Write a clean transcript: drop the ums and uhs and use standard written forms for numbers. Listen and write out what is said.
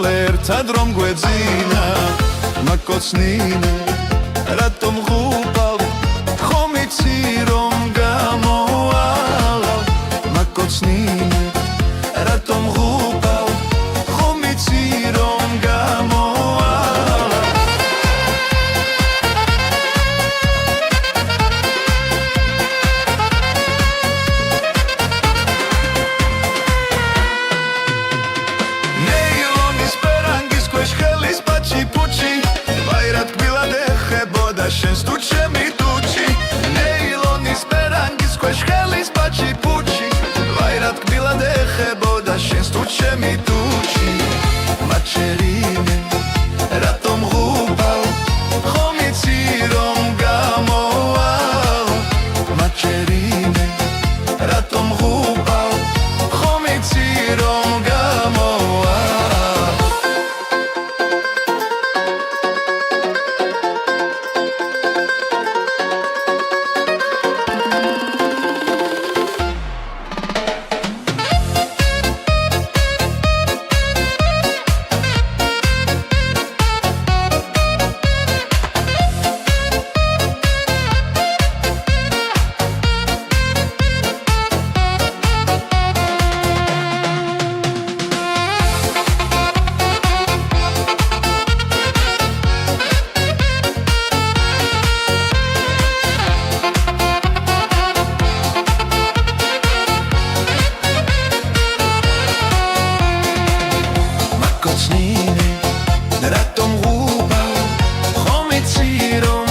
მართალ ერთად რომ გვეძინა მაკოცნინე რატომ ღუპავ ხომ იცი რომ გამოვალ მაკოცნინე რატომ ღუპავ ხომ იცი რომ გამოვალ ნეილონის პერანგის ქვეშ ხელის პაჩი პუჩი ვაირად კბილად ეხებოდა შენს თუ ჩემი ტუჩი ნეილონის პერანგის ქვეშ ხელის პაჩი პუჩი ვაირად კბილად ეხებოდა შენს თუ ჩემი ტუჩი მაჩერინე რატომ ღუპავ ხომ იცი რომ გამოვალ მაჩერინე რატომ ღუპავ ხომ იცი რომ გამოვალ მაკოცნინე რატომ ღუპავ ხომ იცი რომ